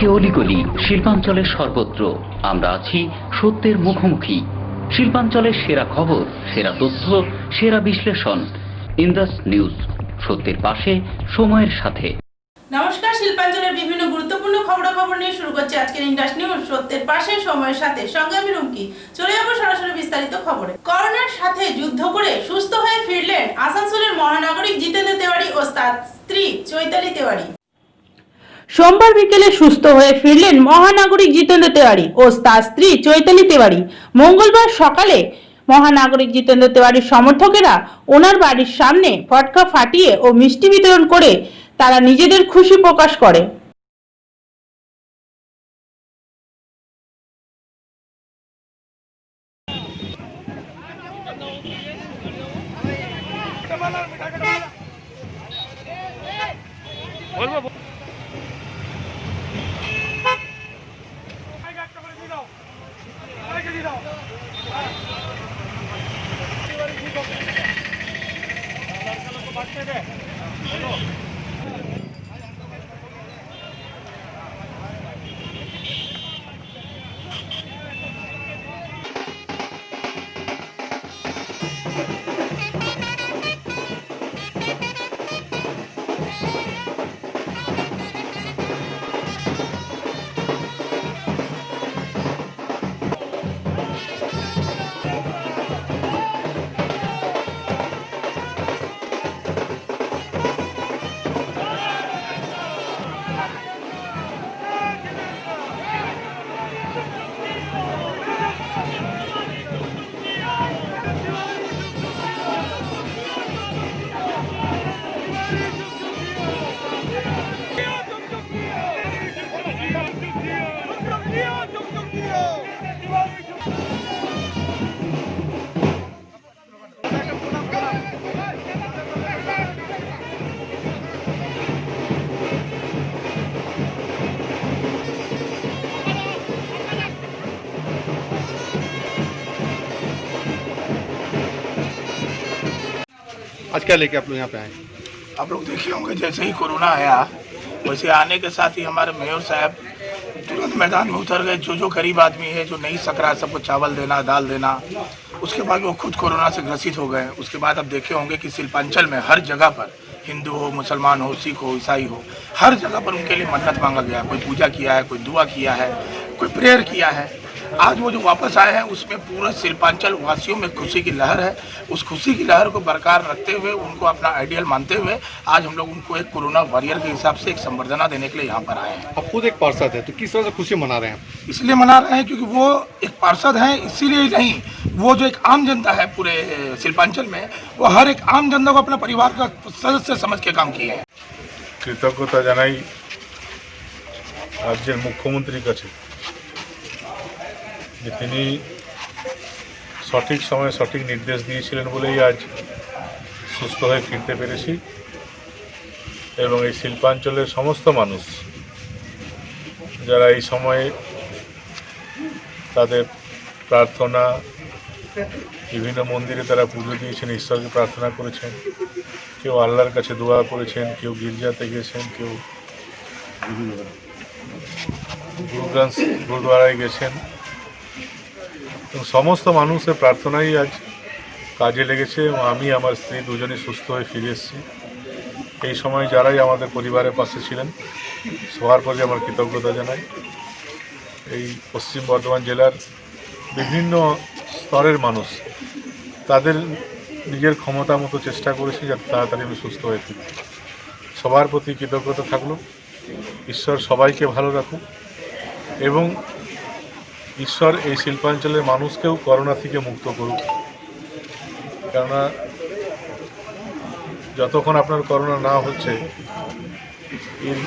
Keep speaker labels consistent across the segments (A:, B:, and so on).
A: প্রতিটি অলিগলি, শিল্পাঞ্চলের সর্বত্র আমরা আছি সত্যের মুখোমুখি। শিল্পাঞ্চলের সেরা খবর, সেরা তথ্য, সেরা বিশ্লেষণ। ইন্দাস নিউজ, সত্যের পাশে, সময়ের সাথে।
B: নমস্কার, শিল্পাঞ্চলের বিভিন্ন গুরুত্বপূর্ণ খবরাখবর নিয়ে শুরু করছে আজকের ইন্দাস নিউজ, সত্যের পাশে, সময়ের সাথে। সঙ্গে আমি রুমকি। চলে যাবো সরাসরি বিস্তারিত খবরে। করোনার সাথে যুদ্ধ করে সুস্থ হয়ে ফিরলেন আসানসোলের মহানাগরিক জিতেন্দ্র তেওয়ারি ও তার স্ত্রী চৈতালি তেওয়ারি। সোমবার বিকেলে সুস্থ হয়ে ফিরলেন মহানাগরিক জিতেন্দ্র তেওয়ারি ও তার স্ত্রী চৈতালি তেওয়ারি। মঙ্গলবার সকালে মহানাগরিক জিতেন্দ্র তেওয়ারির সমর্থকেরা ওনার বাড়ির সামনে ফটকা ফাটিয়ে ও মিষ্টি বিতরণ করে তারা নিজেদের খুশি প্রকাশ করে।
C: आज क्या लेके आप लोग यहाँ पे आए?
D: आप लोग देखे होंगे जैसे ही कोरोना आया वैसे आने के साथ ही हमारे मेयर साहब तुरंत मैदान में उतर गए। जो गरीब आदमी है जो नहीं सक रहा है सबको चावल देना, दाल देना। उसके बाद वो खुद कोरोना से ग्रसित हो गए। उसके बाद आप देखे होंगे कि शिल्पांचल में हर जगह पर हिंदू हो, मुसलमान हो, सिख हो, ईसाई हो, हर जगह पर उनके लिए मन्नत मांगा गया। कोई पूजा किया है, कोई दुआ किया है, कोई प्रेयर किया है। आज वो जो वापस आए हैं उसमें पूरा शिल्पांचल वासियों में खुशी की लहर है। उस खुशी की लहर को बरकरार रखते हुए, उनको अपना आइडियल मानते हुए आज हम लोग उनको एक कोरोना वॉरियर के हिसाब से एक संबर्धना देने के लिए यहाँ पर आए हैं।
C: आप खुद एक पार्षद है तो किस तरह से खुशी मना रहे हैं?
D: इसलिए मना रहे हैं क्योंकि वो एक पार्षद हैं, इसीलिए नहीं, वो जो एक आम जनता है पूरे शिल्पांचल में, वो हर एक आम जनता को अपने परिवार का सदस्य समझ के काम किए हैं।
E: কৃতজ্ঞতা জানাই রাজ্যের মুখ্যমন্ত্রীর কাছে যে তিনি সঠিক সময়ে সঠিক নির্দেশ দিয়েছিলেন বলেই আজ সুস্থ হয়ে ফিরতে পেরেছি। এবং এই শিল্পাঞ্চলের সমস্ত মানুষ যারা এই সময়ে তাদের প্রার্থনা, বিভিন্ন মন্দিরে তারা পুজো দিয়েছেন, ঈশ্বরকে প্রার্থনা করেছেন, কেউ আল্লাহর কাছে দোয়া করেছেন, কেউ গির্জাতে গেছেন, কেউ গুরুদ্বারায় গেছেন। এবং সমস্ত মানুষের প্রার্থনাই আজ কাজে লেগেছে এবং আমি আমার স্ত্রী দুজনেই সুস্থ হয়ে ফিরে এসেছি। এই সময় যারাই আমাদের পরিবারের পাশে ছিলেন সবার প্রতি আমার কৃতজ্ঞতা জানাই। এই পশ্চিম বর্ধমান জেলার বিভিন্ন স্তরের মানুষ তাদের নিজের ক্ষমতা মতো চেষ্টা করেছে যাতে তাড়াতাড়ি আমি সুস্থ হয়ে ফিরি। সবার প্রতি কৃতজ্ঞতা থাকলো। ঈশ্বর সবাইকে ভালো রাখুক এবং ঈশ্বর এই শিল্পাঞ্চলের মানুষকেও করোনা থেকে মুক্ত করুক। কেননা যতক্ষণ আপনার করোনা না হচ্ছে এর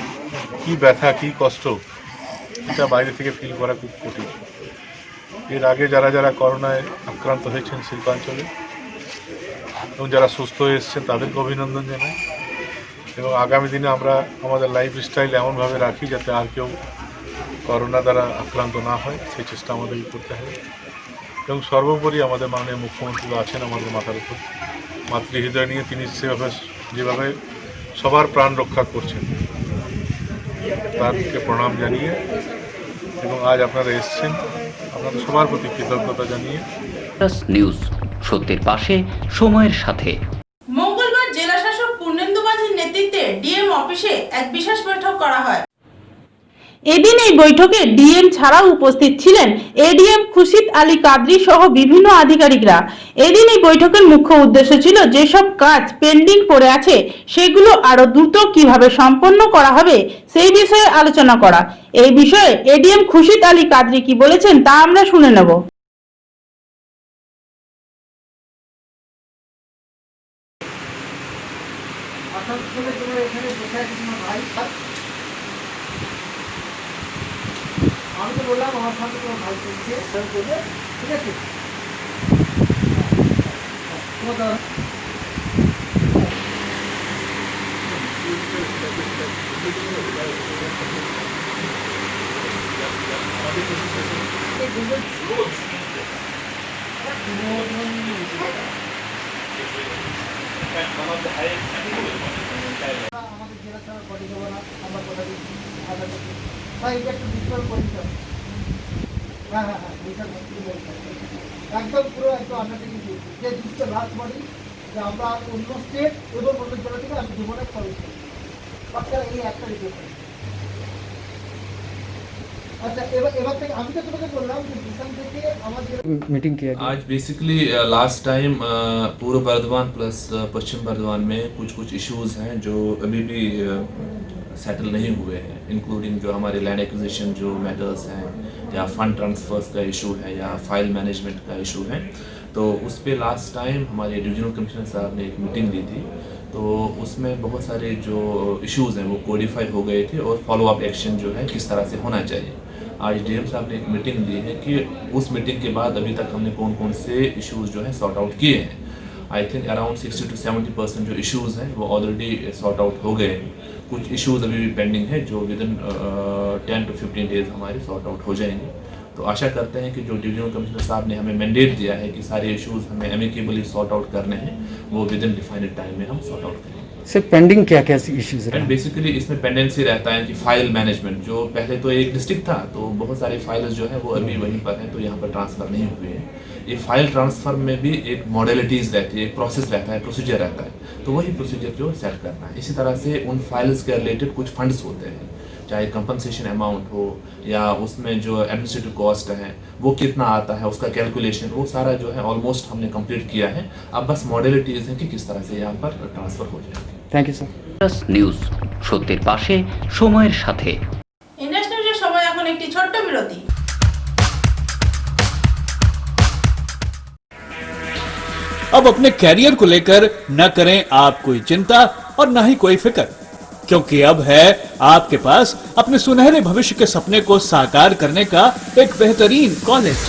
E: কী ব্যথা, কী কষ্ট, এটা বাইরে থেকে ফিল করা খুব কঠিন। এর আগে যারা যারা করোনায় আক্রান্ত হয়েছেন শিল্পাঞ্চলে এবং যারা সুস্থ হয়ে এসেছেন তাদেরকে অভিনন্দন জানাই। এবং আগামী দিনে আমরা আমাদের লাইফস্টাইল এমনভাবে রাখি যাতে আর কেউ করোনা দ্বারা আক্রান্ত না হয়, সেই চেষ্টা আমাদেরকে করতে হবে। এবং সর্বোপরি আমাদের মাননীয় মুখ্যমন্ত্রী আছেন আমাদের মাথার উপর, মাতৃহৃদয় নিয়ে তিনি যেভাবে সবার প্রাণ রক্ষা করছেন, তাদেরকে প্রণাম জানিয়ে এবং আজ আপনারা এসছেন আপনাদের সবার প্রতি কৃতজ্ঞতা জানিয়ে।
A: ইন্ডাস নিউজ, সত্যের পাশে, সময়ের সাথে।
B: মঙ্গলবার জেলা শাসক পূর্ণেন্দু মাঝির নেতৃত্বে ডিএম অফিসে এক বিশেষ বৈঠক করা হয়। এদিন এই বৈঠকে ডিএম ছাড়াও উপস্থিত ছিলেন এডিএম খুরশিদ আলী কাদরি সহ বিভিন্ন আধিকারিকরা। এদিন এই বৈঠকের মুখ্য উদ্দেশ্য ছিল যেসব কাজ পেন্ডিং পড়ে আছে সেগুলো আরো দ্রুত কিভাবে সম্পন্ন করা হবে সেই বিষয়ে আলোচনা করা। এই বিষয়ে এডিএম খুরশিদ আলী কাদরি কি বলেছেন তা আমরা শুনে নেব।
F: আমি তো বললাম আমার সাথে তোমার ভাই চলছে করবে, ঠিক আছে? আমাদের জেলা ছাড়া বডি দেবো না, আমরা কথা দিচ্ছি। তাই এটা একটু ডিসকাউন্ট করে দিতে হবে। হ্যাঁ হ্যাঁ হ্যাঁ, একদম পুরো একদম আন্ডারটেকিং দিয়েছি যে দিচ্ছে লাস্ট বডি যে আমরা অন্য স্টেট এবং অন্য জেলা থেকে আমি জীবনে খরচ করি। বাচ্চা এই একটা রিপোর্ট করি। अच्छा एबार तक আমি তো তোমাকে বললাম যে দিশাম থেকে আমাদের
G: मीटिंग किया गया।
H: आज बेसिकली लास्ट टाइम पूर्व बर्धमान प्लस पश्चिम बर्धमान में कुछ इश्यूज हैं जो अभी भी सेटल नहीं हुए हैं, इंक्लूडिंग जो हमारे लैंड एक्विजिशन जो मैटर्स हैं या फंड ट्रांसफर्स का इशू है या फाइल मैनेजमेंट का इशू है। तो उस पर लास्ट टाइम हमारे डिविजनल कमिश्नर साहब ने एक मीटिंग ली थी, तो उसमें बहुत सारे जो इश्यूज हैं वो कोडिफाई हो गए थे और फॉलो अप एक्शन जो है किस तरह से होना चाहिए। आज डीएम साहब ने एक मीटिंग ली है कि उस मीटिंग के बाद अभी तक हमने कौन कौन से इश्यूज जो है सॉर्ट आउट किए हैं। आई थिंक अराउंड 60 to 70% जो इश्यूज हैं वो ऑलरेडी सॉर्ट आउट हो गए हैं। कुछ इश्यूज अभी भी पेंडिंग है जो विद इन 10 to 15 डेज हमारे सॉर्ट आउट हो जाएंगे। तो आशा करते हैं कि जो डिविजनल कमिश्नर साहब ने हमें मैंडेट दिया है कि सारे इश्यूज हमें एमिकेबली सॉर्ट आउट करने हैं, वो विद इन डिफाइंड टाइम में हम सॉर्ट आउट करेंगे।
G: सर पेंडिंग क्या क्या इश्यूज
H: एंड बेसिकली इसमें पेंडेंसी रहता है कि फाइल मैनेजमेंट, जो पहले तो एक डिस्ट्रिक्ट था तो बहुत सारे फाइल्स जो है वो अभी वहीं पर हैं, तो यहाँ पर ट्रांसफ़र नहीं हुए हैं। ये फाइल ट्रांसफ़र में भी एक मॉडलिटीज़ रहती है, एक प्रोसेस रहता है, प्रोसीजर रहता है, तो वही प्रोसीजर जो सेट करना है। इसी तरह से उन फाइल्स के रिलेटेड कुछ फंड्स होते हैं, चाहे कंपनसेशन अमाउंट हो या उसमें जो एडमिनिस्ट्रेटिव कॉस्ट है वो कितना आता है, उसका कैलकुलेशन, वो सारा जो है ऑलमोस्ट हमने कंप्लीट किया है। अब बस मॉडलिटीज़ हैं कि किस तरह से यहाँ पर ट्रांसफ़र हो जाएंगे।
G: Thank you sir.
A: Indus news, সত্যের পাশে, সময়ের সাথে।
B: ইন্ডাস নিউজের সময় এখন একটি ছোট্ট বিরতি।
I: अब अपने कैरियर को लेकर न करें आप कोई चिंता और न ही कोई फिक्र, क्योंकि अब है आपके पास अपने सुनहरे भविष्य के सपने को साकार करने का एक बेहतरीन college,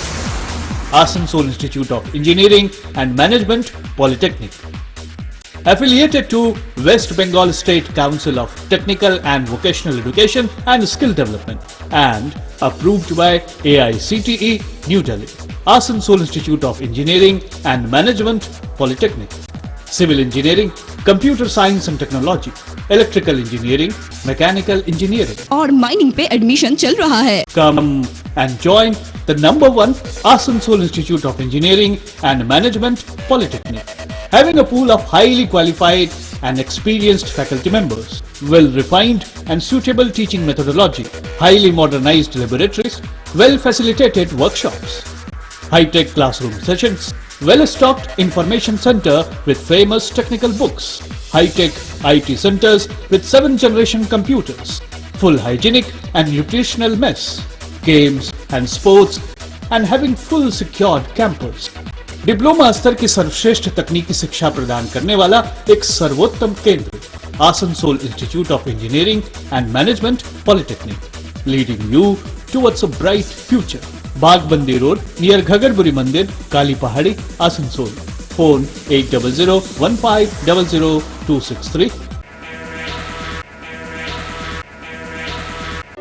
I: Asansol institute of engineering and management polytechnic, affiliated to West Bengal State Council of Technical and Vocational Education and Skill Development and approved by AICTE New Delhi. Asansol Institute of Engineering and Management Polytechnic, Civil Engineering, Computer Science and Technology, Electrical Engineering, Mechanical Engineering
J: और mining पे admission चल रहा है।
I: Come and join the #1 Asansol Institute of Engineering and Management Polytechnic, having a pool of highly qualified and experienced faculty members, well-refined and suitable teaching methodology, highly modernized laboratories, well-facilitated workshops, high-tech classroom sessions, well-stocked information center with famous technical books, high-tech IT centers with 7th-generation computers, full hygienic and nutritional mess, games and sports, and having full secured campus. Diploma स्तर की सर्वश्रेष्ठ तकनीकी शिक्षा प्रदान करने वाला एक सर्वोत्तम केंद्र, Asansol institute of engineering and management polytechnic, leading you towards a bright future. Bagbandi road near Ghagarburi Mandir, Kali Pahari, Asansol. Phone 8001500263।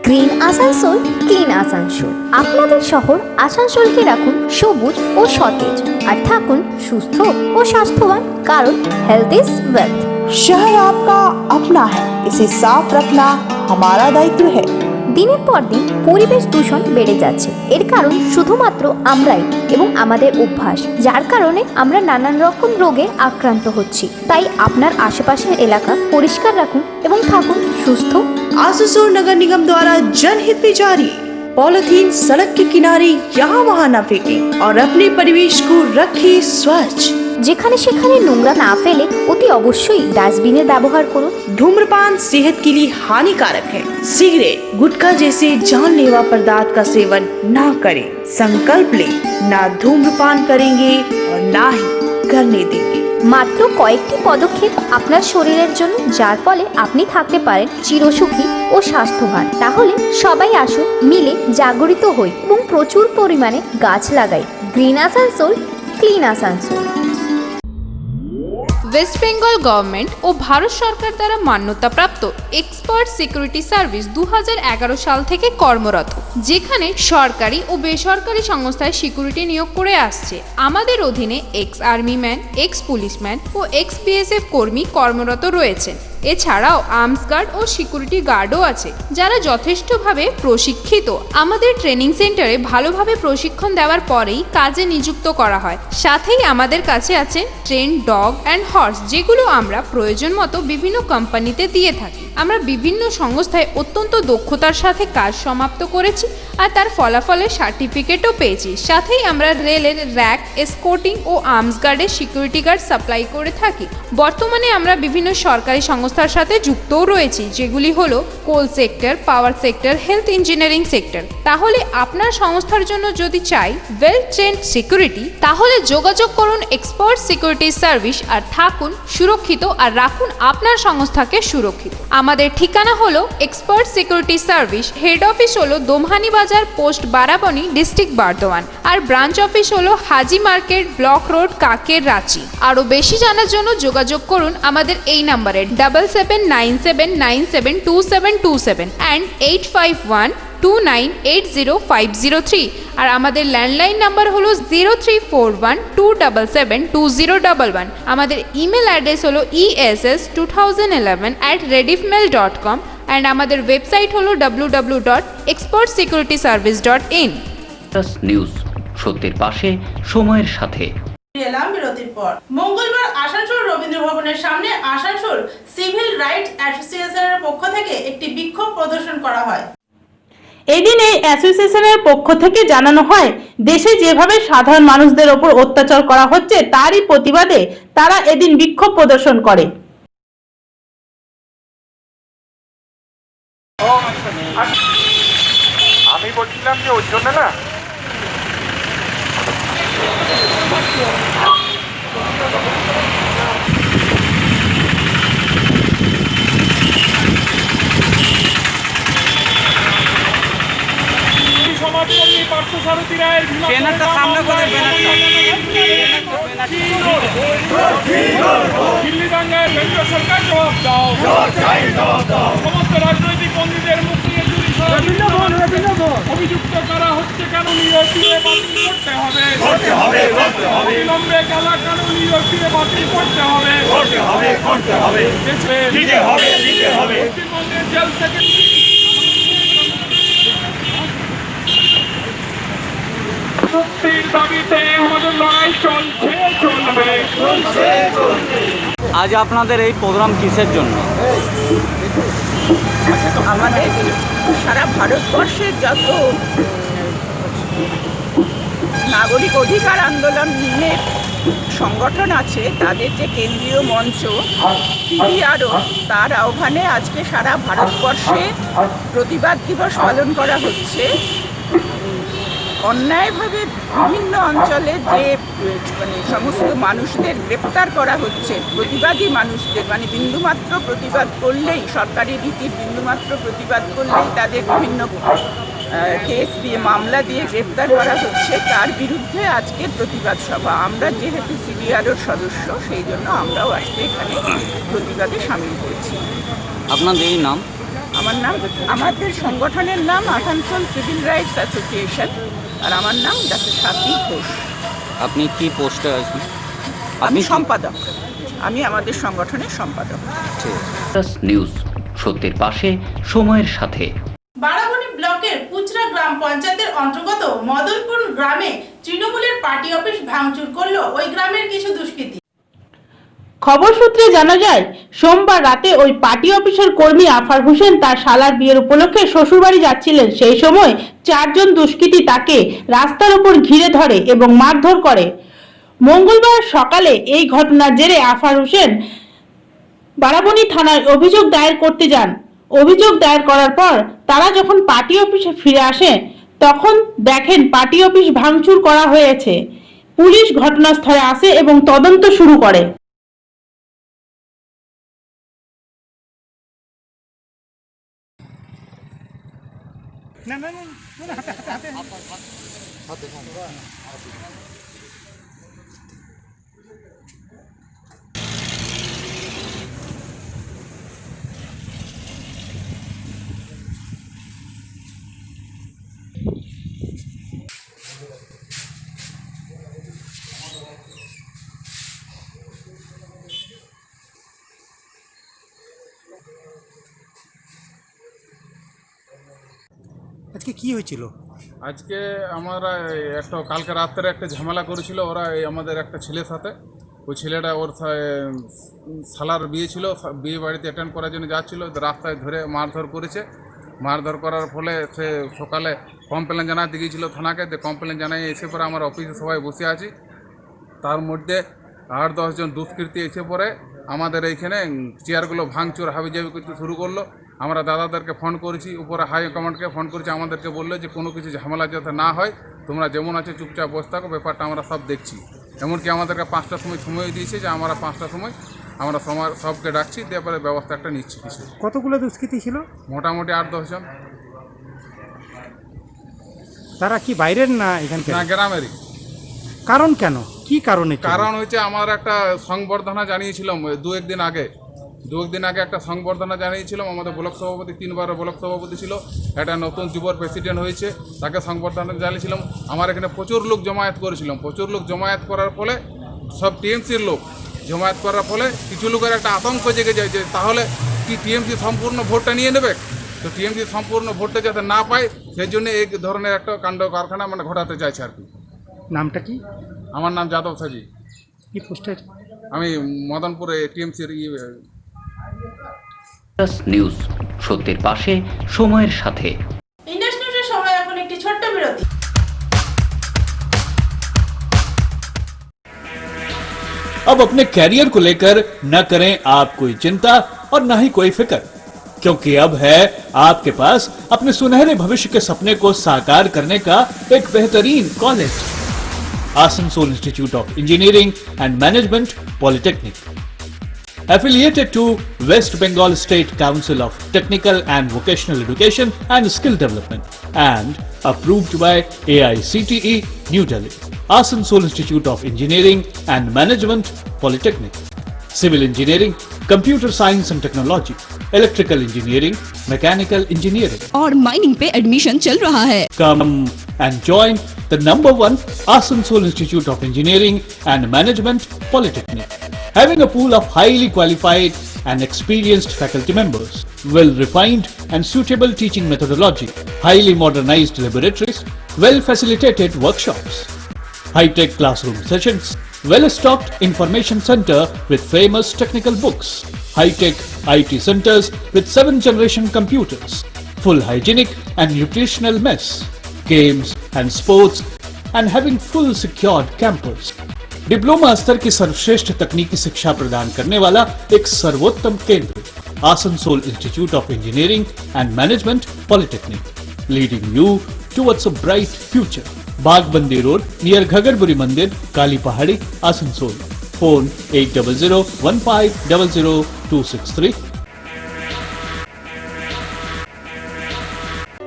K: Green Asansol, clean Asansol. আপনাদের শহর আসানসোলকে রাখুন সবুজ ও সতেজ আর থাকুন সুস্থ ও স্বাস্থ্যবান, কারণ হেলথ ইজ ওয়েলথ।
L: शहर आपका अपना है, इसे साफ रखना
B: हमारा दायित्व है।
K: দিনের পর দিন পরিবেশ দূষণ বেড়ে যাচ্ছে। এর কারণ শুধুমাত্র আমরাই এবং আমাদের অভ্যাস, যার কারণে আমরা নানান রকম রোগে আক্রান্ত হচ্ছি। তাই আপনার আশেপাশের এলাকা পরিষ্কার রাখুন এবং থাকুন সুস্থ।
B: आसनसोल नगर निगम द्वारा जनहित में जारी। पॉलिथीन सड़क के किनारे यहाँ वहाँ न फेंकें और अपने परिवेश को रखें स्वच्छ।
K: যেখানে সেখানে নোংরা না ফেলে অতি অবশ্যই ডাস্টবিনের ব্যবহার করুন।
B: धूम्रपान सेहत के लिए हानिकारक है। सिगरेट, गुटखा जैसे जानलेवा पदार्थ का सेवन ना करें। संकल्प लें, ना धूम्रपान करेंगे और ना ही करने देंगे।
K: মাত্র কয়েকটি পদক্ষেপ আপনার শরীরের জন্য, যার ফলে আপনি থাকতে পারেন চিরসুখী ও স্বাস্থ্যবান। তাহলে সবাই আসুন, মিলে জাগরিত হই এবং প্রচুর পরিমাণে গাছ লাগাই। Green Asansol, clean Asansol.
J: West Bengal government ও ভারত সরকার দ্বারা মান্যতাপ্রাপ্ত এক্সপার্ট সিকিউরিটি সার্ভিস 2011 সাল থেকে কর্মরত, যেখানে সরকারি ও বেসরকারি সংস্থায় সিকিউরিটি নিয়োগ করে আসছে। আমাদের অধীনে ex army man, ex policeman ও এক্স বিএসএফ কর্মী কর্মরত রয়েছেন। এছাড়াও আর্মস গার্ড ও সিকিউরিটি গার্ডও আছে, যারা যথেষ্টভাবে প্রশিক্ষিত। আমাদের ট্রেনিং সেন্টারে ভালোভাবে প্রশিক্ষণ দেওয়ার পরেই কাজে নিযুক্ত করা হয়। সাথেই আমাদের কাছে আছে ট্রেন ডগ অ্যান্ড হর্স, যেগুলো আমরা প্রয়োজন মতো বিভিন্ন কোম্পানিতে দিয়ে থাকি। আমরা বিভিন্ন সংস্থায় অত্যন্ত দক্ষতার সাথে কাজ সমাপ্ত করেছি আর তার ফলাফলের সার্টিফিকেটও পেয়েছি। সাথেই আমরা রেলের র্যাক, এসকোর্টিং ও আর্মস গার্ডের সিকিউরিটি গার্ড সাপ্লাই করে থাকি। বর্তমানে আমরা বিভিন্ন সরকারি সংস্থার সাথে যুক্তও রয়েছি, যেগুলি হলো coal sector, power sector, health engineering sector. তাহলে আপনার সংস্থার জন্য যদি চাই ওয়েল ট্রেন্ড সিকিউরিটি, তাহলে যোগাযোগ করুন এক্সপার্ট সিকিউরিটি সার্ভিস আর থাকুন সুরক্ষিত আর রাখুন আপনার সংস্থাকে সুরক্ষিত। আমাদের ঠিকানা হলো expert security service. Head office হলো দোমহানি বাজার, পোস্ট বারাবণী, ডিস্ট্রিক্ট বর্ধমান। আর ব্রাঞ্চ অফিস হলো হাজি মার্কেট, ব্লক রোড, কাকের, রাঁচি। আরও বেশি জানার জন্য যোগাযোগ করুন আমাদের এই নাম্বারে 7797972727 অ্যান্ড 8512980503। আর আমাদের ল্যান্ডলাইন নাম্বার হলো 034127720011। আমাদের ইমেল অ্যাড্রেস হলো ess2011@rediffmail.com অ্যান্ড আমাদের ওয়েবসাইট হলো www.expertsecurityservice.in।
A: নিউজ, সত্যের পাশে, সময়ের সাথে।
B: এলাম বিরতির পর। মঙ্গলবার আসানসোল রবীন্দ্র ভবনের সামনে আসানসোল সিভিল রাইটস অ্যাসোসিয়েশনের পক্ষ থেকে একটি বিক্ষোভ প্রদর্শন করা হয়। এদিন এই অ্যাসোসিয়েশনের পক্ষ থেকে জানানো হয়, দেশে যেভাবে সাধারণ মানুষদের ওপর অত্যাচার করা হচ্ছে তারই প্রতিবাদে তারা এদিন বিক্ষোভ প্রদর্শন করে।
E: আমি বলছিলাম যে ওর জন্য না
L: সমাজকর্মী পার্থসারথী রায়ের ব্যানারটা সামনে করে দিল্লি দাঙ্গায় কেন্দ্র সরকার জবাব দাও। সমস্ত রাজনৈতিক বন্দীদের মুক্তিয়ে অভিযুক্ত করা হচ্ছে, কানুনীয় দিয়ে বাতিল করতে হবে। অবিলম্বে কালা কানুনীয় দিয়ে বাতিল করতে হবে। পশ্চিমবঙ্গের জেল থেকে মুক্তির দাবিতে আমাদের লড়াই চলছে, চলবে।
G: আজ আপনাদের এই প্রোগ্রাম কিসের জন্য?
M: আমাদের সারা ভারতবর্ষের যত নাগরিক অধিকার আন্দোলনের সংগঠন আছে, তাদের যে কেন্দ্রীয় মঞ্চ সিভিআরও, তার আহ্বানে আজকে সারা ভারতবর্ষে প্রতিবাদ দিবস পালন করা হচ্ছে। অন্যায়ভাবে বিভিন্ন অঞ্চলে যে সমস্ত মানুষদের গ্রেপ্তার করা হচ্ছে, প্রতিবাদী মানুষদের, বিন্দুমাত্র প্রতিবাদ করলেই, সরকারি রীতির বিন্দুমাত্র প্রতিবাদ করলেই তাদের বিভিন্ন কেস দিয়ে, মামলা দিয়ে গ্রেপ্তার করা হচ্ছে, তার বিরুদ্ধে আজকের প্রতিবাদ সভা। আমরা যেহেতু সিভিআরওর সদস্য, সেই জন্য আমরাও আজকে এখানে প্রতিবাদে সামিল হয়েছি।
G: আপনাদের এই নাম?
M: আমার নাম, আমাদের সংগঠনের নাম আসানসোল সিভিল রাইটস অ্যাসোসিয়েশন, আর আমার নাম ডক্টর স্বাতী ঘোষ।
G: আপনি কি পোস্টে আছেন?
M: আমি সম্পাদক, আমি আমাদের সংগঠনের সম্পাদক।
A: নিউজ, সত্যের পাশে সময়ের সাথে।
B: বারাবণী ব্লকের পুচরা গ্রাম পঞ্চায়েতের অন্তর্গত মদনপুর গ্রামে তৃণমূলের পার্টি অফিস ভাঙচুর করলো ওই গ্রামের কিছু দুষ্কৃতী। খবর সূত্রে জানা যায়, সোমবার রাতে ওই পার্টি অফিসের কর্মী আফার হোসেন তার শালার বিয়ের উপলক্ষে শ্বশুরবাড়ি যাচ্ছিলেন। সেই সময় 4 জন দুষ্কৃতী তাকে রাস্তার উপর ঘিরে ধরে এবং মারধর করে। মঙ্গলবার সকালে এই ঘটনার জেরে আফার হোসেন বারাবণী থানায় অভিযোগ দায়ের করতে যান। অভিযোগ দায়ের করার পর তারা যখন পার্টি অফিসে ফিরে আসে তখন দেখেন পার্টি অফিস ভাঙচুর করা হয়েছে। পুলিশ ঘটনাস্থলে আসে এবং তদন্ত শুরু করে।
F: আজকে কি হয়েছিল?
L: আজকে আমরা একটা কালকে রাত্রে একটা ঝামেলা করেছিল ওরা, এই আমাদের একটা ছেলের সাথে। ওই ছেলেটা ওর শালার বিয়ে ছিল, বিয়ে বাড়িতে অ্যাটেন্ড করার জন্য যাচ্ছিল, রাস্তায় ধরে মারধর করেছে। মারধর করার ফলে সে সকালে কমপ্লেন জানাতে গিয়েছিল থানাকে। কমপ্লেন জানাই এসে পরে আমার অফিসে সবাই বসে আছি। তার মধ্যে 8-10 জন দুষ্কৃতী এসে পরে আমাদের এইখানে চেয়ারগুলো ভাঙচুর হাবিজাবি করতে শুরু করলো। আমরা দাদাদেরকে ফোন করেছি, উপরে হাই কমান্ডকে ফোন করেছি, আমাদেরকে বললো যে কোনো কিছু ঝামেলা যাতে না হয়, তোমরা যেমন আছে চুপচাপ বসে থাকো, ব্যাপারটা আমরা সব দেখছি। এমনকি আমাদেরকে 5টার সময় দিয়েছে যে আমরা 5টার সময় আমরা সবকে ডাকছি, তারপরে ব্যবস্থা একটা নিচ্ছি কিছু।
F: কতগুলো দুষ্কৃতী ছিল?
L: মোটামুটি 8-10 জন।
F: তারা কি বাইরের না এখানকার?
L: না, গ্রামেরই।
F: কারণ কেন? কি কারণে?
L: কারণ হচ্ছে আমার একটা সংবর্ধনা জানিয়েছিলাম 2-1 দিন আগে। 2-1 দিন আগে একটা সংবর্ধনা জানিয়েছিলাম। আমাদের ব্লক সভাপতি 3বার ব্লক সভাপতি ছিল, একটা নতুন যুবর প্রেসিডেন্ট হয়েছে, তাকে সংবর্ধনা জানিয়েছিলাম। আমার এখানে প্রচুর লোক জমায়েত করেছিলাম। প্রচুর লোক জমায়েত করার ফলে সব টিএমসির লোক জমায়েত করার ফলে কিছু লোকের একটা আতঙ্ক জেগে যায় যে তাহলে কি টিএমসি সম্পূর্ণ ভোটটা নিয়ে নেবে। তো টিএমসি সম্পূর্ণ ভোটটা যাতে না পায় সেই জন্য এই ধরনের একটা কাণ্ড কারখানা ঘটাতে চাইছে আর কি।
F: নামটা কি?
L: আমার নাম যাদব সাজি।
F: কি পোস্টে?
L: আমি মদনপুরে টিএমসির
A: নিউজ, সত্যের পাশে সময়ের সাথে।
B: ইন্ডাস নিউজের সময় এখন একটি ছোট্ট বিরতি।
I: अब अपने कैरियर को लेकर न करें आप कोई चिंता और न ही कोई फिक्र, क्योंकि अब है आपके पास अपने सुनहरे भविष्य के सपने को साकार करने का एक बेहतरीन college, Asansol institute of engineering and management polytechnic, affiliated to West Bengal State Council of Technical and Vocational Education and Skill Development and approved by AICTE New Delhi. Asansol Institute of Engineering and Management Polytechnic, Civil Engineering, Computer Science and Technology, Electrical Engineering, Mechanical Engineering
N: और mining पे admission चल रहा है।
I: Come and join the #1 Asansol Institute of Engineering and Management Polytechnic, having a pool of highly qualified and experienced faculty members, well-refined and suitable teaching methodology, highly modernized laboratories, well-facilitated workshops, high-tech classroom sessions, well-stocked information center with famous technical books, high-tech IT centers with 7th-generation computers, full hygienic and nutritional mess, games and sports, and having full secured campus. Diploma स्तर की सर्वश्रेष्ठ तकनीकी शिक्षा प्रदान करने वाला एक सर्वोत्तम केंद्र, Asansol institute of engineering and management polytechnic, leading you towards a bright future. Bagbandi road near Ghagarburi Mandir, Kali Pahari, Asansol. Phone 8001500263।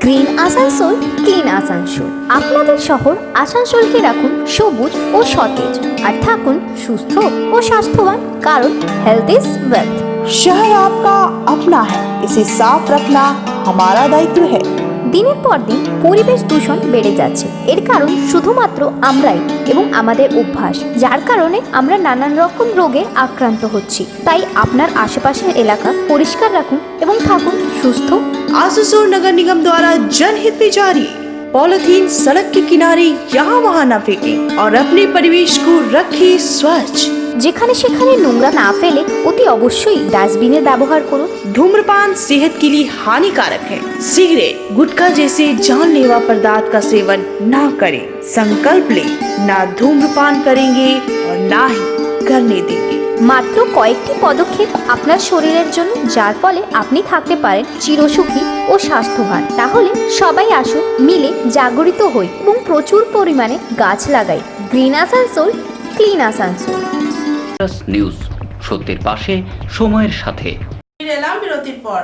K: Green Asansol, clean Asansol. আপনাদের শহর আসানসোলকে রাখুন সবুজ ও সতেজ, আর থাকুন সুস্থ ও স্বাস্থ্যবান, কারণ হেলথ ইজ ওয়েলথ।
O: शहर आपका अपना है, इसे साफ रखना हमारा दायित्व है।
K: দিনের পর দিন পরিবেশ দূষণ বেড়ে যাচ্ছে। এর কারণ শুধুমাত্র আমরাই এবং আমাদের অভ্যাস, যার কারণে আমরা নানান রকম রোগে আক্রান্ত হচ্ছি। তাই আপনার আশেপাশের এলাকা পরিষ্কার রাখুন এবং থাকুন সুস্থ।
N: आसनसोल नगर निगम द्वारा जनहित में जारी। पॉलिथीन सड़क के किनारे यहाँ वहाँ न फेंकें और अपने परिवेश को रखें स्वच्छ।
K: যেখানে সেখানে নোংরা না ফেলে অতি অবশ্যই ডাস্টবিনের ব্যবহার করুন।
N: धूम्रपान सेहत के लिए हानिकारक है। सिगरेट, गुटखा जैसे जानलेवा पदार्थ का सेवन ना करें। संकल्प ले, ना धूम्रपान करेंगे और ना ही करने देंगे।
K: মাত্র কয়েকটি পদক্ষেপ আপনার শরীরের জন্য, যার ফলে আপনি থাকতে পারেন চিরসুখী ও স্বাস্থ্যবান। তাহলে সবাই আসুন, মিলে জাগরিত হই এবং প্রচুর পরিমাণে গাছ লাগাই। Green Asansol, clean Asansol.
A: News, সত্যের পাশে, সময়ের সাথে।
B: ফিরে এলাম বিরতির পর।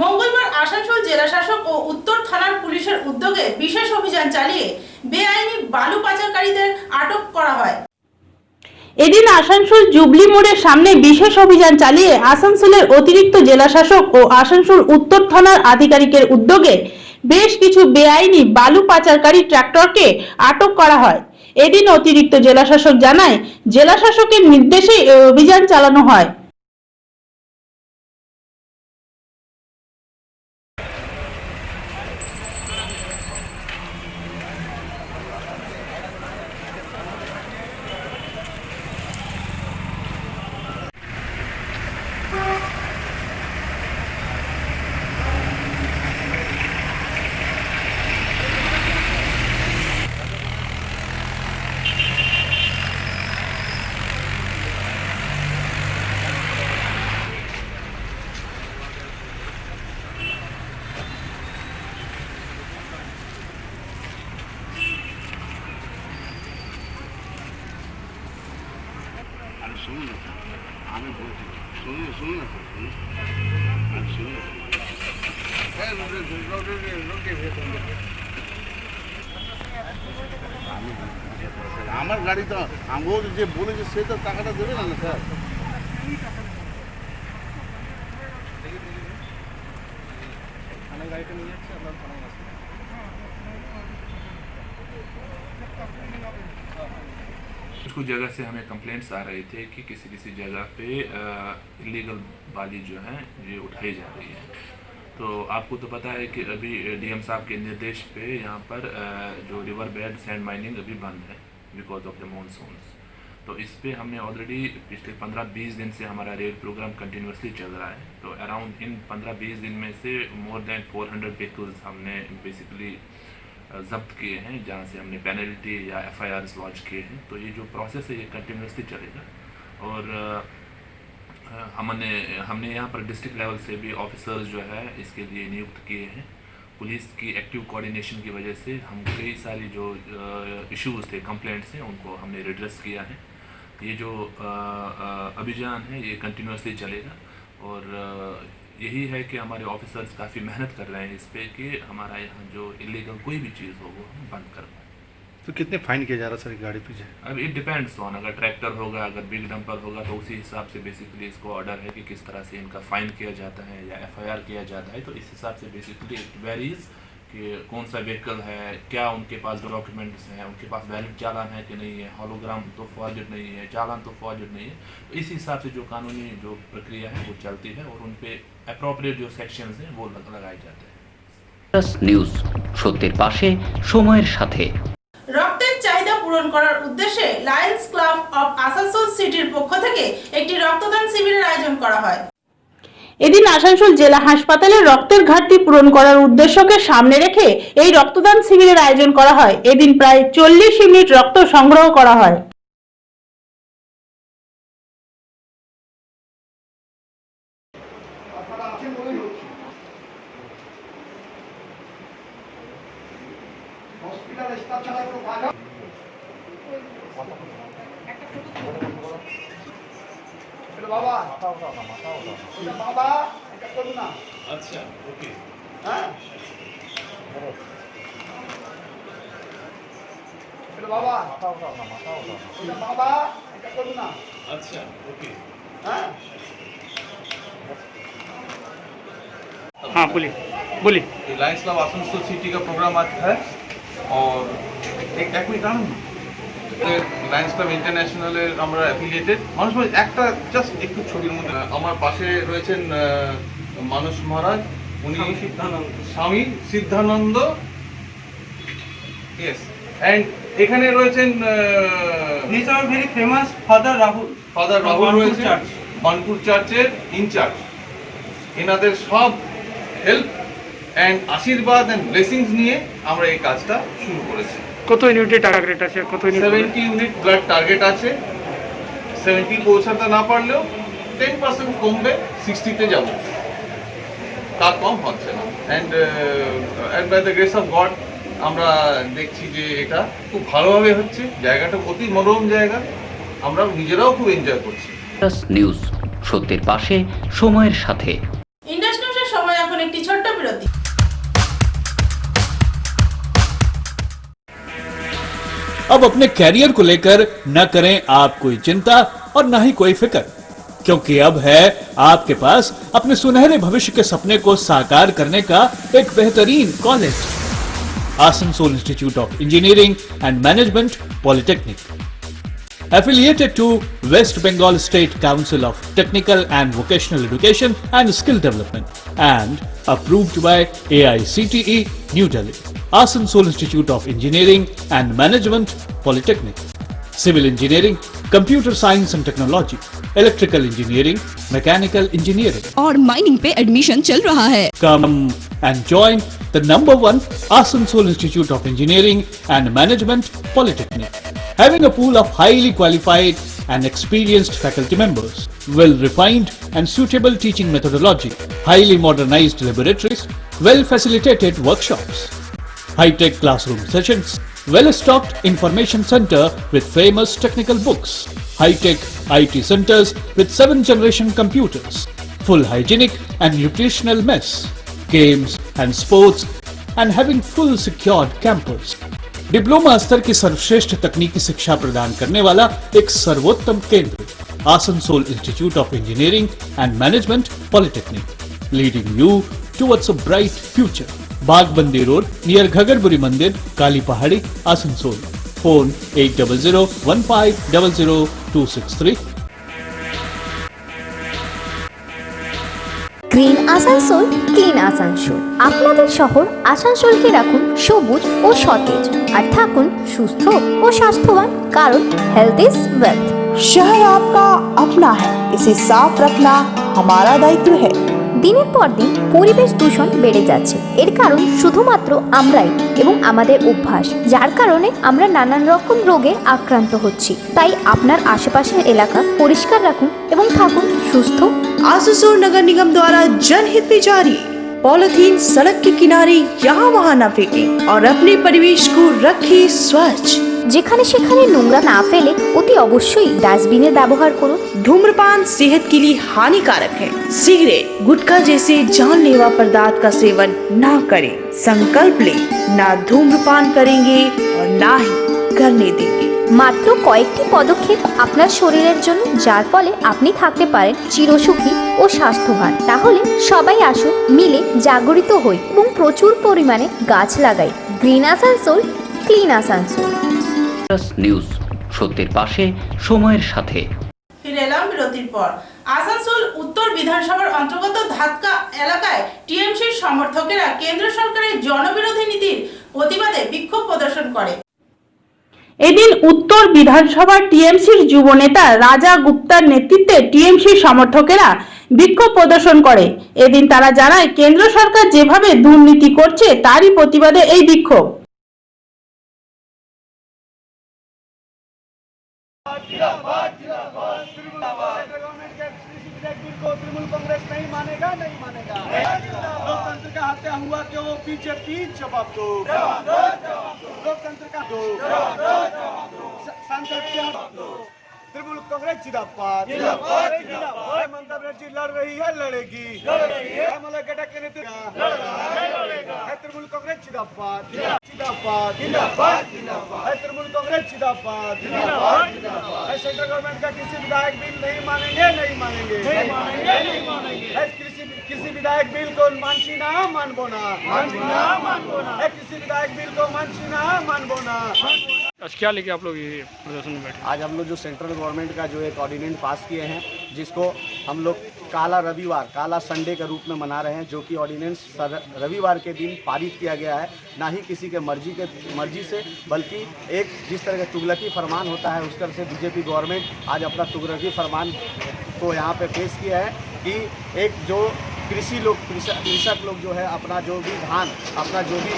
B: মঙ্গলবার আসানসোল জেলা শাসক ও উত্তর থানার পুলিশের উদ্যোগে বিশেষ অভিযান চালিয়ে বেআইনি বালু পাচারকারীদের আটক করা হয়। এদিন আসানসোল জুবলি মোড়ের সামনে বিশেষ অভিযান চালিয়ে আসানসোলের অতিরিক্ত জেলা শাসক ও আসানসোল উত্তর থানার আধিকারিকের উদ্যোগে বেশ কিছু বেআইনি বালু পাচারকারী ট্রাক্টরকে আটক করা হয়। এদিন অতিরিক্ত জেলা শাসক জানায়, জেলা শাসকের নির্দেশে এই অভিযান চালানো হয়।
C: আমার গাড়ি তো আমগো যে বলেছে সে তো টাকাটা দেবে না স্যার। গাড়িটা নিয়ে যাচ্ছে আপনার থানায় আছে।
H: कुछ जगह से हमें कंप्लेंट्स आ रहे थे कि किसी किसी जगह पे इलीगल बाली जो है ये उठाई जा रही है। तो आपको तो पता है कि अभी डीएम साहब के निर्देश पे यहाँ पर जो रिवर बेड सैंड माइनिंग अभी बंद है बिकॉज ऑफ द मानसून्स। तो इस पे हमने ऑलरेडी पिछले 15-20 दिन से हमारा रेड प्रोग्राम कंटिन्यूसली चल रहा है। तो अराउंड इन 15-20 दिन में से मोर देन 400 व्हीकल्स हमने बेसिकली जब्त किए हैं, जहाँ से हमने पेनल्टी या एफआईआर्स लॉन्च किए हैं। तो ये जो प्रोसेस है ये कंटिन्यूसली चलेगा। और हमने यहाँ पर डिस्ट्रिक्ट लेवल से भी ऑफिसर्स जो है इसके लिए नियुक्त किए हैं। पुलिस की एक्टिव कोऑर्डिनेशन की वजह से हम कई सारी जो इश्यूज़ थे, कंप्लेंट्स हैं, उनको हमने रिड्रेस किया है। ये जो अभियान है ये कंटिन्यूसली चलेगा और यही है कि हमारे ऑफिसर्स काफ़ी मेहनत कर रहे हैं इस पे कि हमारा यहाँ जो इलीगल कोई भी चीज़ हो वो हम बंद कर पाएँ।
C: तो कितने फाइन किया जा रहा है सर गाड़ी पीछे?
H: अब इट डिपेंड्स ऑन, अगर ट्रैक्टर होगा, अगर बिग डंपर होगा तो उसी हिसाब से बेसिकली इसको ऑर्डर है कि किस तरह से इनका फ़ाइन किया जाता है या एफआईआर किया जाता है। तो इस हिसाब से बेसिकली इट वेरीज कि कौन सा व्हीकल है, क्या उनके पास डॉक्यूमेंट्स हैं, उनके पास वैलिड चालान है कि नहीं है, हॉलोग्राम तो फॉर्जड नहीं है, चालान तो फॉर्जड नहीं है। तो इस हिसाब से जो कानूनी जो प्रक्रिया है वो चलती है और उन पे अप्रोप्रिएट जो सेक्शंस हैं वो लगाए जाते हैं।
A: নিউজ, সত্যের পাশে, সময়ের সাথে।
B: রক্তের চাহিদা পূরণ করার উদ্দেশ্যে লায়ন্স ক্লাব অফ আসানসোল সিটির পক্ষ থেকে একটি রক্তদান শিবিরের আয়োজন করা হয়। এদিন আসানসোল জেলা হাসপাতালে রক্তের ঘাটতি পূরণ করার উদ্দেশ্যকে সামনে রেখে এই রক্তদান শিবিরের আয়োজন করা হয়। এদিন প্রায় 40 ইউনিট রক্ত সংগ্রহ করা হয়।
F: হসপিটাল স্টাফ ছাড়া কেউ কাজ হবে? বাবা বাবা এটা করুন না। আচ্ছা ওকে হ্যাঁ বাবা বাবা এটা করুন না। আচ্ছা ওকে হ্যাঁ হ্যাঁ বলি।
O: बोलिए।
P: लायंस क्लब आसनसोल सिटी का प्रोग्राम आज है और एक मिनट দাঁড়ান লায়ন্স ক্লাব ইন্টারন্যাশনালের আমরা অ্যাফিলিয়েটেড মানুষ একটা জাস্ট একটু ছবির মধ্যে আমার পাশে রয়েছেন মানস মহারাজ উনি স্বামী সিদ্ধানন্দ ইয়েস অ্যান্ড এখানে রয়েছেন ভেরি ফেমাস ফাদার রাহুল রয়েছে বানপুর চার্চের ইনচার্জ এনাদের সব হেল্প অ্যান্ড আশীর্বাদ অ্যান্ড ব্লেসিংস নিয়ে আমরা এই কাজটা শুরু করেছি।
O: কত ইউনিটের টার্গেট আছে? কত
P: 70 ইউনিট ব্লাড টার্গেট আছে। 70 পৌঁছাতে না পারলেও 10% কমবে, 60-তে যাব, তার কম হচ্ছে না। And by the grace of God আমরা দেখছি যে এটা খুব ভালোভাবে হচ্ছে। জায়গাটা অতি মনোরম জায়গা, আমরা নিজেরাও খুব এনজয় করছি।
A: নিউজ, সত্যের পাশে, সময়ের সাথে।
B: ইন্ডাস নিউজের সময় এখন একটি ছোট্ট বিরতি।
I: अब अपने कैरियर को लेकर न करें आप कोई चिंता और न ही कोई फिक्र, क्योंकि अब है आपके पास अपने सुनहरे भविष्य के सपने को साकार करने का एक बेहतरीन college, Asansol institute of engineering and management polytechnic, affiliated to West Bengal State Council of Technical and Vocational Education and Skill Development and approved by AICTE New Delhi. Asansol Institute of Engineering and Management Polytechnic, Civil Engineering, Computer Science and Technology, Electrical Engineering, Mechanical Engineering
Q: और mining पे admission चल रहा है।
I: Come and join the #1 Asansol Institute of Engineering and Management Polytechnic, having a pool of highly qualified and experienced faculty members, well-refined and suitable teaching methodology, highly modernized laboratories, well-facilitated workshops, high-tech classroom sessions, well-stocked information center with famous technical books, high-tech IT centers with 7th-generation computers, full hygienic and nutritional mess, games and sports, and having full secured campus. Diploma स्तर की सर्वश्रेष्ठ तकनीकी शिक्षा प्रदान करने वाला एक सर्वोत्तम केंद्र, Asansol institute of engineering and management polytechnic, leading you towards a bright future. Bagbandi road near Ghagarburi Mandir, Kali Pahari, Asansol. Phone 8001500263।
K: Green Asansol, clean Asansol. আপনাদের শহর আসানসোলকে রাখুন সবুজ ও সতেজ, আর থাকুন সুস্থ ও স্বাস্থ্যবান, কারণ হেলথ ইজ ওয়েলথ।
N: शहर आपका अपना है, इसे साफ रखना हमारा दायित्व है।
K: দিনের পর দিন পরিবেশ দূষণ বেড়ে যাচ্ছে। এর কারণ শুধুমাত্র আমরাই এবং আমাদের অভ্যাস, যার কারণে আমরা নানান রকম রোগে আক্রান্ত হচ্ছি। তাই আপনার আশেপাশের এলাকা পরিষ্কার রাখুন এবং থাকুন সুস্থ।
N: आसनसोल नगर निगम द्वारा जनहित में जारी। पॉलिथीन सड़क के किनारे यहाँ वहाँ न फेंकें और अपने परिवेश को रखें स्वच्छ।
K: যেখানে সেখানে নোংরা না ফেলে অতি অবশ্যই ডাস্টবিনের ব্যবহার করুন।
N: धूम्रपान सेहत के लिए हानिकारक है। सिगरेट, गुटखा जैसे जानलेवा पदार्थ का सेवन ना करें। संकल्प ले, ना धूम्रपान करेंगे और ना ही करने देंगे।
K: মাত্র কয়েকটি পদক্ষেপ আপনার শরীরের জন্য, যার ফলে আপনি থাকতে পারেন চিরসুখী ও স্বাস্থ্যবান। তাহলে সবাই আসুন, মিলে জাগরিত হই এবং প্রচুর পরিমাণে গাছ লাগাই। Green Asansol, clean Asansol.
A: News, সত্যের পাশে, সময়ের সাথে।
B: ফিরে এলাম বিরতির পর। আসানসোল উত্তর বিধানসভার অন্তর্গত ধাতকা এলাকায় টিএমসির সমর্থকেরা কেন্দ্র সরকারের জনবিরোধী নীতির প্রতিবাদে বিক্ষোভ প্রদর্শন করে।
R: এদিন উত্তর বিধানসভার টিএমসির যুব নেতা রাজা গুপ্তার নেতৃত্বে টিএমসির সমর্থকেরা বিক্ষোভ প্রদর্শন করে। এদিন তারা জানায় কেন্দ্র সরকার যেভাবে দুর্নীতি করছে তারই প্রতিবাদে এই বিক্ষোভ।
F: तृणमूल कांग्रेस नहीं मानेगा, नहीं मानेगा। लोकतंत्र का हत्या हुआ क्यों? बीजेपी जवाब दो। लोकतंत्र का दो। सांसद क्या? तृणमूल कांग्रेस जिंदाबाद ममता बनर्जी लड़ रही है, लड़ेगी। मलय गटक के नेतृत्व तृणमूल कांग्रेस जिंदाबाद तृणमूल कांग्रेस जिंदाबाद सेंट्रल गवर्नमेंट का किसी विधायक बिल नहीं मानेंगे। किसी विधायक बिल को मानसी ना मानबो ना किसी विधायक बिल को मानसी ना मानबो ना।
O: आज क्या लेके आप लोग ये प्रदर्शन में बैठे?
F: आज हम लोग जो सेंट्रल गवर्नमेंट का जो एक ऑर्डिनेंस पास किए हैं, जिसको हम लोग काला रविवार, काला संडे के रूप में मना रहे हैं, जो कि ऑर्डिनेंस रविवार के दिन पारित किया गया है, ना ही किसी के मर्जी से, बल्कि एक जिस तरह का तुगलकी फरमान होता है उस तरह से बीजेपी गवर्नमेंट आज अपना तुगलकी फरमान को यहाँ पे पेश किया है कि एक जो कृषक लोग जो है अपना जो भी धान, अपना जो भी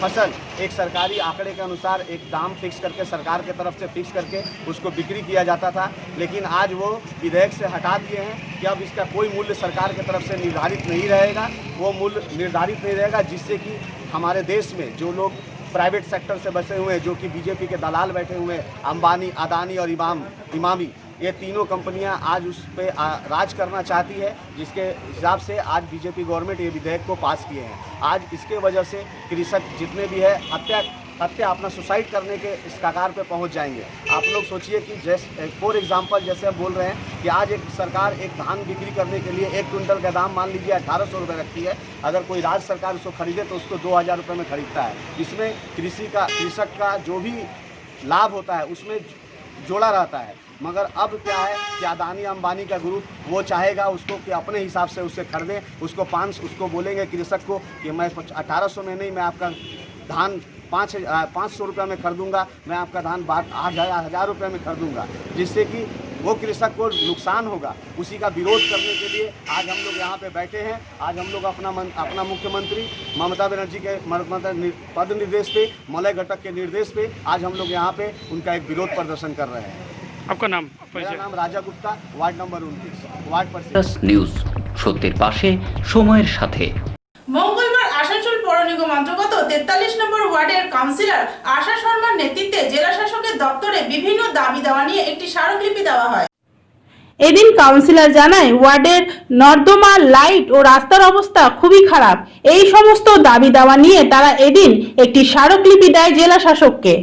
F: फसल एक सरकारी आंकड़े के अनुसार एक दाम फिक्स करके सरकार के तरफ से फिक्स करके उसको बिक्री किया जाता था, लेकिन आज वो विधेयक से हटा दिए हैं कि अब इसका कोई मूल्य सरकार की तरफ से निर्धारित नहीं रहेगा, वो मूल्य निर्धारित नहीं रहेगा, जिससे कि हमारे देश में जो लोग प्राइवेट सेक्टर से बसे हुए हैं, जो कि बीजेपी के दलाल बैठे हुए हैं, अंबानी, अदानी और इमामी, ये तीनों कंपनियां आज उस पर राज करना चाहती है, जिसके हिसाब से आज बीजेपी गवर्नमेंट ये विधेयक को पास किए हैं। आज इसके वजह से कृषक जितने भी है हत्या अपना सुसाइड करने के इस कगार पे पहुंच जाएंगे। आप लोग सोचिए कि जैसे फॉर एग्जांपल जैसे हम बोल रहे हैं कि आज एक सरकार एक धान बिक्री करने के लिए 1 क्विंटल का दाम मान लीजिए 1800 रुपये रखती है, अगर कोई राज्य सरकार उसको खरीदे तो उसको 2000 रुपये में खरीदता है। इसमें कृषक का जो भी लाभ होता है उसमें जोड़ा रहता है, मगर अब क्या है कि अदानी अंबानी का ग्रुप वो चाहेगा उसको कि अपने हिसाब से उससे खरीदें, उसको बोलेंगे कृषक को कि मैं 1800 में नहीं, मैं आपका धान 500 रुपये में खरीदूँगा, मैं आपका धान 1000 रुपये में खरीदूँगा, जिससे कि वो कृषक को नुकसान होगा। उसी का विरोध करने के लिए आज हम लोग यहाँ पे बैठे हैं। आज हम लोग अपना मुख्यमंत्री ममता बनर्जी के पद निर्देश पे, मलय घटक के निर्देश पे आज हम लोग यहाँ पे उनका एक विरोध प्रदर्शन कर रहे हैं।
O: आपका नाम?
F: मेरा नाम राजा गुप्ता, वार्ड नंबर 29, वार्ड परिषद।
A: নিউজ সত্যের পাশে সময়ের সাথে।
B: মঙ্গলবার আসানসোল পৌর নিগম অন্তর্গত 43 নম্বর ওয়ার্ডের কাউন্সিলর আশা শর্মার নেতৃত্বে জেলা শাসকের দপ্তরে বিভিন্ন দাবি দেওয়া নিয়ে একটি স্মারকলিপি দেওয়া হয়।
R: এদিন কাউন্সিলর জানায় ওয়ার্ডের নর্দমা, লাইট ও রাস্তার অবস্থা খুবই খারাপ। এই সমস্ত দাবি দেওয়া নিয়ে তারা এদিন একটি স্মারকলিপি দেয় জেলা শাসককে।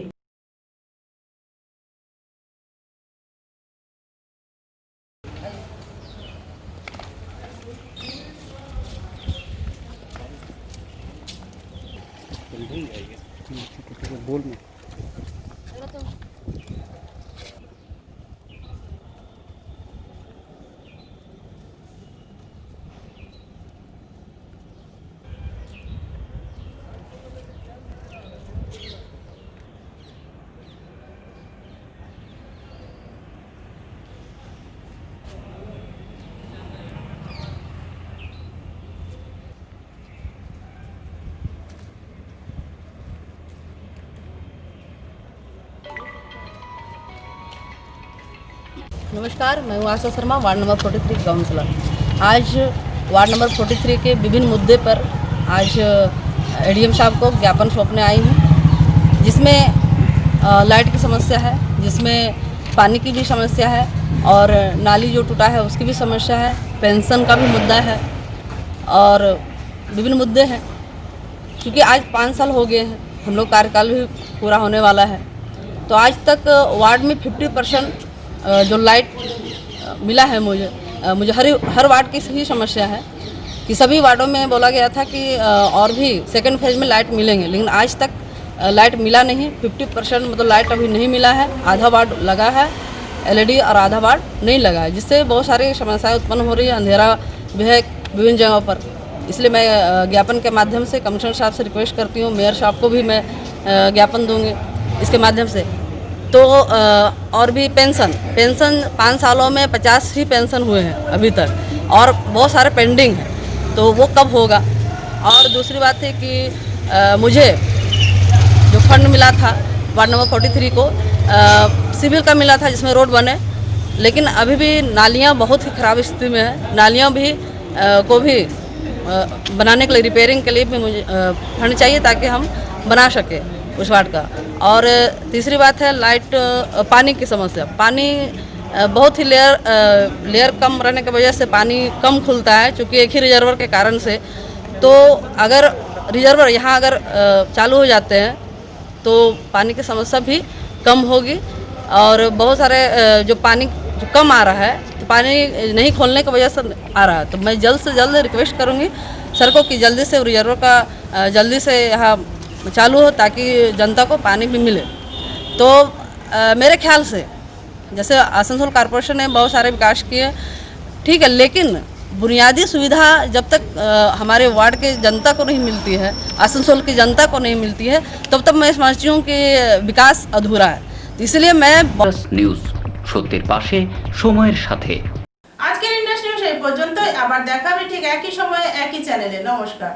S: नमस्कार, मैं हूँ आशा शर्मा, वार्ड नंबर 43 काउंसलर। आज वार्ड नंबर 43 के विभिन्न मुद्दे पर आज एडीएम साहब को ज्ञापन सौंपने आई हूँ, जिसमें लाइट की समस्या है, जिसमें पानी की भी समस्या है और नाली जो टूटा है उसकी भी समस्या है, पेंशन का भी मुद्दा है और विभिन्न मुद्दे हैं। क्योंकि आज 5 साल हो गए हैं, हम लोग कार्यकाल भी पूरा होने वाला है, तो आज तक वार्ड में 50% जो लाइट मिला है मुझे हर वार्ड की सही समस्या है कि सभी वार्डों में बोला गया था कि और भी सेकंड फेज में लाइट मिलेंगे, लेकिन आज तक लाइट मिला नहीं। 50% मतलब लाइट अभी नहीं मिला है। आधा वार्ड लगा है एलईडी और आधा वार्ड नहीं लगा है, जिससे बहुत सारी समस्याएं उत्पन्न हो रही है। अंधेरा भी है विभिन्न जगहों पर, इसलिए मैं ज्ञापन के माध्यम से कमिश्नर साहब से रिक्वेस्ट करती हूँ, मेयर साहब को भी मैं ज्ञापन दूँगी इसके माध्यम से। तो और भी पेंशन 5 सालों में 50 ही पेंशन हुए हैं अभी तक, और बहुत सारे पेंडिंग हैं, तो वो कब होगा। और दूसरी बात है कि मुझे जो फंड मिला था वार्ड नंबर 43 को सिविल का मिला था, जिसमें रोड बने, लेकिन अभी भी नालियाँ बहुत ही ख़राब स्थिति में है। नालियाँ भी को भी बनाने के लिए, रिपेयरिंग के लिए भी मुझे फंड चाहिए ताकि हम बना सकें उस वार्ड का। और तीसरी बात है लाइट, पानी की समस्या। पानी बहुत ही लेयर कम रहने की वजह से पानी कम खुलता है, चूँकि एक ही रिजर्वर के कारण से। तो अगर रिजर्वर यहाँ अगर चालू हो जाते हैं तो पानी की समस्या भी कम होगी। और बहुत सारे जो पानी जो कम आ रहा है, तो पानी नहीं खोलने की वजह से आ रहा है। तो मैं जल्द से जल्द रिक्वेस्ट करूँगी सर को कि जल्दी से रिजर्वर का जल्दी से यहाँ चालू हो, ताकि जनता को पानी भी मिले। तो मेरे ख्याल से जैसे आसनसोल कॉरपोरेशन ने बहुत सारे विकास किए, ठीक है, लेकिन बुनियादी सुविधा जब तक हमारे वार्ड के जनता को नहीं मिलती है, आसनसोल की जनता को नहीं मिलती है, तब तक मैं समझती हूँ कि विकास अधूरा है। इसलिए मैं
A: নিউজ সত্যের পাশে সময়ের সাথে।
B: আজকের ইন্ডাস্ট্রি নিউজ এই পর্যন্তই। আবার দেখা হবে ঠিক একই সময়ে একই চ্যানেলে। নমস্কার।